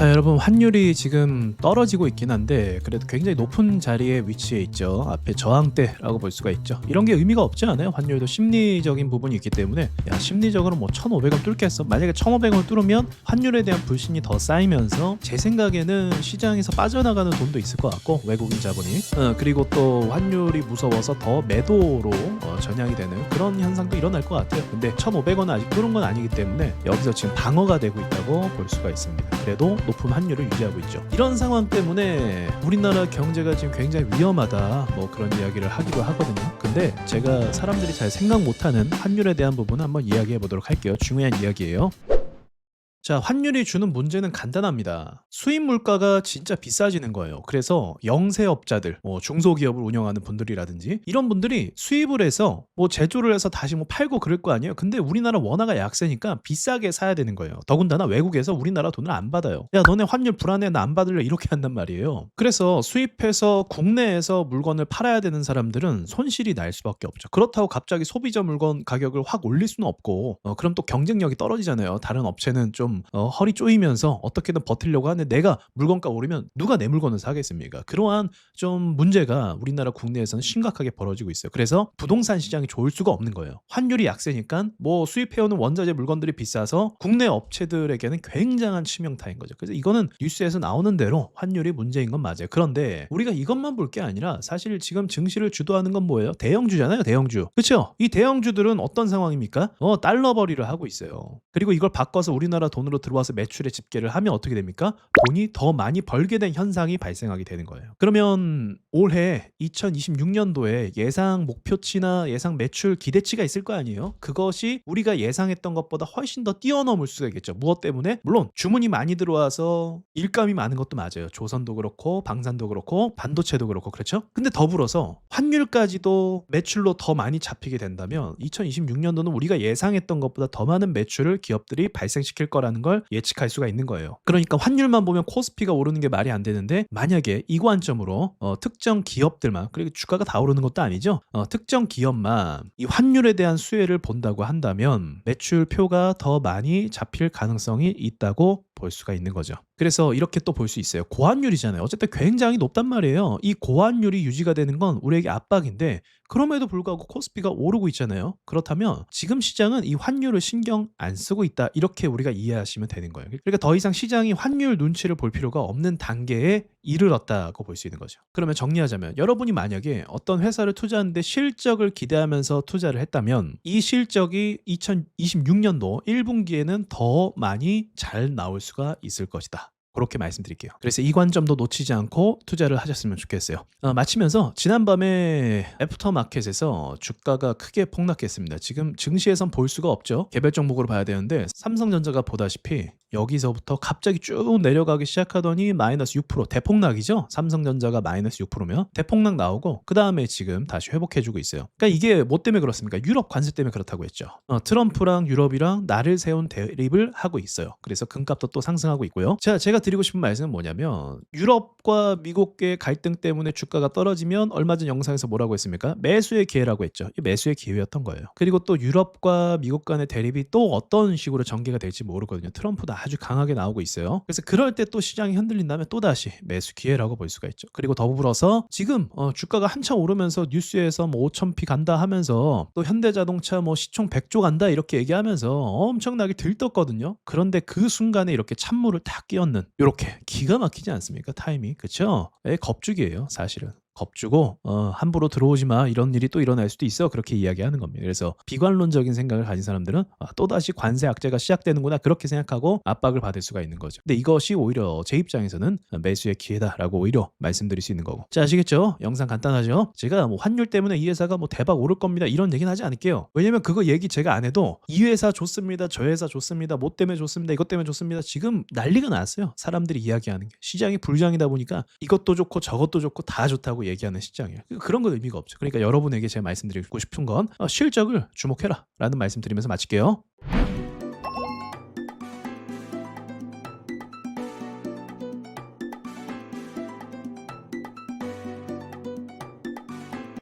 자, 여러분, 환율이 지금 떨어지고 있긴 한데 그래도 굉장히 높은 자리에 위치해 있죠. 앞에 저항대라고 볼 수가 있죠. 이런 게 의미가 없지 않아요? 환율도 심리적인 부분이 있기 때문에 야, 심리적으로 뭐 1,500원 뚫겠어. 만약에 1,500원 뚫으면 환율에 대한 불신이 더 쌓이면서 제 생각에는 시장에서 빠져나가는 돈도 있을 것 같고, 외국인 자본이 그리고 또 환율이 무서워서 더 매도로 전향이 되는 그런 현상도 일어날 것 같아요. 근데 1,500원 아직 뚫은 건 아니기 때문에 여기서 지금 방어가 되고 있다고 볼 수가 있습니다. 그래도 높은 환율을 유지하고 있죠. 이런 상황 때문에 우리나라 경제가 지금 굉장히 위험하다, 뭐 그런 이야기를 하기도 하거든요. 근데 제가 사람들이 잘 생각 못하는 환율에 대한 부분을 한번 이야기해 보도록 할게요. 중요한 이야기예요. 자, 환율이 주는 문제는 간단합니다. 수입 물가가 진짜 비싸지는 거예요. 그래서 영세업자들, 중소기업을 운영하는 분들이라든지 이런 분들이 수입을 해서 뭐 제조를 해서 다시 뭐 팔고 그럴 거 아니에요. 근데 우리나라 원화가 약세니까 비싸게 사야 되는 거예요. 더군다나 외국에서 우리나라 돈을 안 받아요. 야, 너네 환율 불안해, 나 안 받을래, 이렇게 한단 말이에요. 그래서 수입해서 국내에서 물건을 팔아야 되는 사람들은 손실이 날 수밖에 없죠. 그렇다고 갑자기 소비자 물건 가격을 확 올릴 수는 없고, 그럼 또 경쟁력이 떨어지잖아요. 다른 업체는 좀 허리 쪼이면서 어떻게든 버티려고 하는데 내가 물건가 오르면 누가 내 물건을 사겠습니까? 그러한 좀 문제가 우리나라 국내에서는 심각하게 벌어지고 있어요. 그래서 부동산 시장이 좋을 수가 없는 거예요. 환율이 약세니까 뭐 수입해오는 원자재 물건들이 비싸서 국내 업체들에게는 굉장한 치명타인 거죠. 그래서 이거는 뉴스에서 나오는 대로 환율이 문제인 건 맞아요. 그런데 우리가 이것만 볼 게 아니라 사실 지금 증시를 주도하는 건 뭐예요? 대형주잖아요. 대형주. 그렇죠? 이 대형주들은 어떤 상황입니까? 달러벌이를 하고 있어요. 그리고 이걸 바꿔서 우리나라 돈으로 들어와서 매출의 집계를 하면 어떻게 됩니까? 돈이 더 많이 벌게 된 현상이 발생하게 되는 거예요. 그러면 올해 2026년도에 예상 목표치나 예상 매출 기대치가 있을 거 아니에요? 그것이 우리가 예상했던 것보다 훨씬 더 뛰어넘을 수가 있겠죠. 무엇 때문에? 물론 주문이 많이 들어와서 일감이 많은 것도 맞아요. 조선도 그렇고 방산도 그렇고 반도체도 그렇고, 그렇죠? 근데 더불어서 환율까지도 매출로 더 많이 잡히게 된다면 2026년도는 우리가 예상했던 것보다 더 많은 매출을 기업들이 발생시킬 거라는 걸 예측할 수가 있는 거예요. 그러니까 환율만 보면 코스피가 오르는 게 말이 안 되는데, 만약에 이 관점으로 특정 기업들만, 그리고 주가가 다 오르는 것도 아니죠. 특정 기업만 이 환율에 대한 수혜를 본다고 한다면 매출표가 더 많이 잡힐 가능성이 있다고 볼 수가 있는 거죠. 그래서 이렇게 또 볼 수 있어요. 고환율이잖아요. 어쨌든 굉장히 높단 말이에요. 이 고환율이 유지가 되는 건 우리에게 압박인데, 그럼에도 불구하고 코스피가 오르고 있잖아요. 그렇다면 지금 시장은 이 환율을 신경 안 쓰고 있다, 이렇게 우리가 이해하시면 되는 거예요. 그러니까 더 이상 시장이 환율 눈치를 볼 필요가 없는 단계에 이르렀다고 볼 수 있는 거죠. 그러면 정리하자면, 여러분이 만약에 어떤 회사를 투자하는데 실적을 기대하면서 투자를 했다면 이 실적이 2026년도 1분기에는 더 많이 잘 나올 수가 있을 것이다, 그렇게 말씀드릴게요. 그래서 이 관점도 놓치지 않고 투자를 하셨으면 좋겠어요. 마치면서 지난밤에 애프터마켓에서 주가가 크게 폭락했습니다. 지금 증시에선 볼 수가 없죠. 개별 종목으로 봐야 되는데 삼성전자가 보다시피 여기서부터 갑자기 쭉 내려가기 시작하더니 마이너스 6%, 대폭락이죠. 삼성전자가 마이너스 6%면 대폭락 나오고, 그 다음에 지금 다시 회복해주고 있어요. 그러니까 이게 뭐 때문에 그렇습니까? 유럽 관세 때문에 그렇다고 했죠. 트럼프랑 유럽이랑 날을 세운 대립을 하고 있어요. 그래서 금값도 또 상승하고 있고요. 제가 드리고 싶은 말씀은 뭐냐면, 유럽과 미국의 갈등 때문에 주가가 떨어지면 얼마 전 영상에서 뭐라고 했습니까? 매수의 기회라고 했죠. 이 매수의 기회였던 거예요. 그리고 또 유럽과 미국 간의 대립이 또 어떤 식으로 전개가 될지 모르거든요. 트럼프도 아주 강하게 나오고 있어요. 그래서 그럴 때 또 시장이 흔들린다면 또다시 매수 기회라고 볼 수가 있죠. 그리고 더불어서 지금 주가가 한참 오르면서 뉴스에서 뭐 5,000피 간다 하면서, 또 현대자동차 뭐 시총 100조 간다 이렇게 얘기하면서 엄청나게 들떴거든요. 그런데 그 순간에 이렇게 찬물을 탁 끼얹는, 이렇게 기가 막히지 않습니까? 타이밍. 그렇죠? 겁죽이에요, 사실은. 겁주고 함부로 들어오지 마, 이런 일이 또 일어날 수도 있어, 그렇게 이야기하는 겁니다. 그래서 비관론적인 생각을 가진 사람들은 또다시 관세 악재가 시작되는구나, 그렇게 생각하고 압박을 받을 수가 있는 거죠. 근데 이것이 오히려 제 입장에서는 매수의 기회다라고 오히려 말씀드릴 수 있는 거고. 자, 아시겠죠? 영상 간단하죠? 제가 뭐 환율 때문에 이 회사가 뭐 대박 오를 겁니다, 이런 얘기는 하지 않을게요. 왜냐면 그거 얘기 제가 안 해도 이 회사 좋습니다, 저 회사 좋습니다, 뭐 때문에 좋습니다, 이것 때문에 좋습니다, 지금 난리가 났어요. 사람들이 이야기하는 게. 시장이 불장이다 보니까 이것도 좋고 저것도 좋고 다 좋다고 얘기하는 시장이에요. 그런 건 의미가 없죠. 그러니까 여러분에게 제가 말씀드리고 싶은 건 실적을 주목해라 라는 말씀 드리면서 마칠게요.